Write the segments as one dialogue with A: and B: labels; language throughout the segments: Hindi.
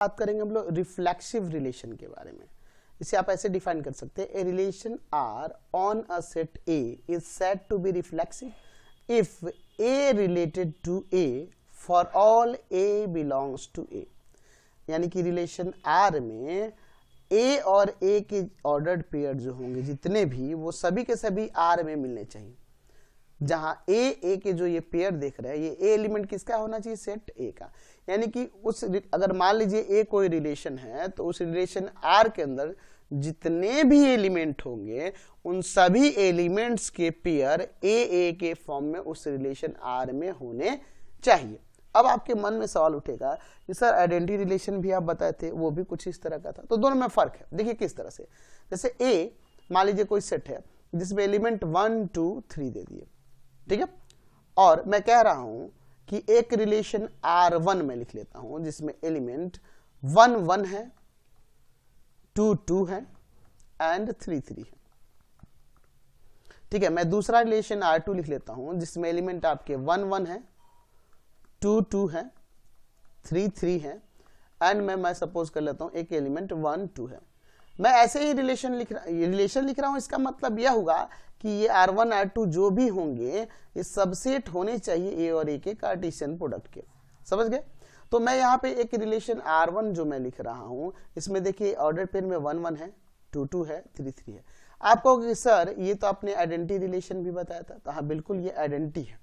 A: बात करेंगे हम लोग रिफ्लेक्सिव रिलेशन के बारे में। इसे आप ऐसे डिफाइन कर सकते हैं, a relation R on a set A is said to be reflexive if A related to A for all A belongs to A. यानी कि रिलेशन आर में ए और ए के ऑर्डर्ड पेयर जो होंगे जितने भी, वो सभी के सभी आर में मिलने चाहिए। जहां ए के जो ये पेयर देख रहे हैं, ये ए एलिमेंट किसका होना चाहिए? सेट ए का। यानी कि उस अगर मान लीजिए ए कोई रिलेशन है, तो उस रिलेशन आर के अंदर जितने भी एलिमेंट होंगे उन सभी एलिमेंट्स के पेयर ए के फॉर्म में उस रिलेशन आर में होने चाहिए। अब आपके मन में सवाल उठेगा कि सर आइडेंटिटी रिलेशन भी आप बताए थे, वो भी कुछ इस तरह का था, तो दोनों में फर्क है। देखिए किस तरह से, जैसे ए मान लीजिए कोई सेट है जिसमें एलिमेंट 1 2 3 दे दिए, ठीक है, और मैं कह रहा हूं कि एक रिलेशन R1 में लिख लेता हूं जिसमें एलिमेंट 1 1 है, 2 2 है एंड 3 3 है। ठीक है, मैं दूसरा रिलेशन R2 लिख लेता हूं जिसमें एलिमेंट आपके 1 1 है, 2 2 है, 3 3 है एंड मैं सपोज कर लेता हूं एक एलिमेंट 1 2 है। मैं ऐसे ही रिलेशन लिख रहा हूं, इसका मतलब यह होगा कि ये R1 R2 जो भी होंगे ये सबसेट होने चाहिए ए और ए के कार्टेशियन प्रोडक्ट के। समझ गए? तो मैं यहाँ पे एक रिलेशन R1 जो मैं लिख रहा हूं, इसमें देखिए ऑर्डर पेयर में 1 1 है, 2 2 है, 3 3 है। आप कहोगे सर ये तो आपने आइडेंटिटी रिलेशन भी बताया था, तो हाँ बिल्कुल ये आइडेंटिटी है,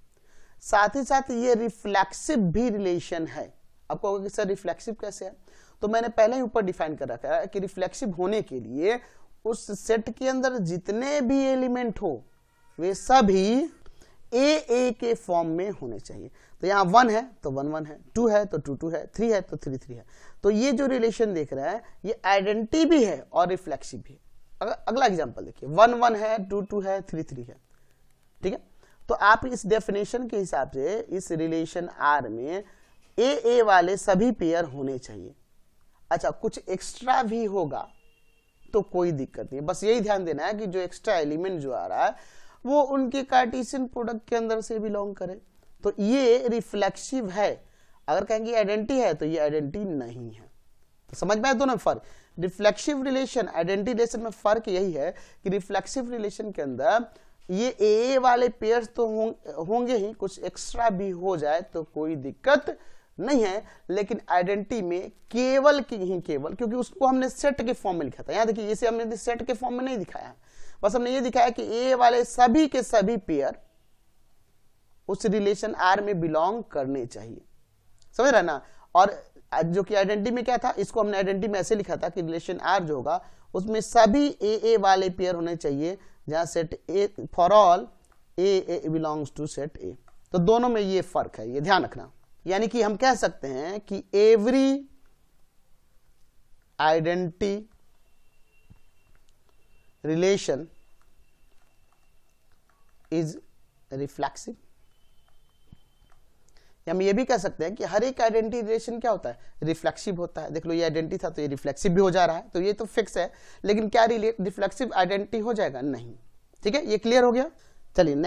A: साथ ही साथ ये रिफ्लेक्सिव भी रिलेशन है। आप कहोगे सर रिफ्लेक्सिव कैसे है? तो मैंने पहले ही ऊपर डिफाइन कर रखा है कि रिफ्लेक्सिव होने के लिए उस सेट के अंदर जितने भी एलिमेंट हो वे सभी ए के फॉर्म में होने चाहिए। तो यहाँ 1 है तो 1 1 है, 2 है तो 2 2 है, 3 है तो 3 3 है। तो ये जो रिलेशन देख रहा है ये आइडेंटिटी भी है और रिफ्लेक्सिव भी है। अगला एग्जांपल देखिए, 1 1 है, 2 2 है, 3 3 है। ठीक है, तो आप इस डेफिनेशन के हिसाब से इस रिलेशन आर में ए वाले सभी पेयर होने चाहिए। अच्छा, कुछ एक्स्ट्रा भी होगा तो कोई दिक्कत नहीं, बस यही ध्यान देना है कि जो एक्स्ट्रा एलिमेंट जो आ रहा है वो उनके कार्टेशियन प्रोडक्ट के अंदर से बिलोंग करे, तो ये रिफ्लेक्सिव है। अगर कहेंगे आइडेंटिटी है तो ये आइडेंटिटी नहीं है। तो समझ में आया दोनों फर्क? रिफ्लेक्सिव रिलेशन आइडेंटिटी रिलेशन में फर्क यही है कि रिफ्लेक्सिव रिलेशन के अंदर ये ए वाले पेयर्स तो होंगे ही, कुछ एक्स्ट्रा भी हो जाए तो कोई दिक्कत नहीं है। लेकिन आइडेंटिटी में केवल क्योंकि उसको हमने सेट के फॉर्म में लिखा था, यहां देखिए इसे हमने सेट के फॉर्म में नहीं दिखाया, बस हमने ये दिखाया कि ए वाले सभी के सभी पेयर उस रिलेशन आर में बिलोंग करने चाहिए। समझ रहे ना? और जो कि आइडेंटिटी में क्या था, इसको हमने आइडेंटिटी में ऐसे लिखा था कि रिलेशन आर जो होगा उसमें सभी ए वाले पेयर होने चाहिए, जहां set A for all A belongs to set A. तो दोनों में ये फर्क है, ये ध्यान रखना। यानी कि हम कह सकते हैं कि every identity relation is reflexive. हम ये भी कह सकते हैं कि हर एक आइडेंटिटी रिलेशन क्या होता है? रिफ्लेक्सिव होता है। देख लो ये आइडेंटिटी था तो ये रिफ्लेक्सिव भी हो जा रहा है, तो ये तो फिक्स है। लेकिन क्या रिफ्लेक्सिव आइडेंटिटी हो जाएगा? नहीं। ठीक है, ये क्लियर हो गया। चलिए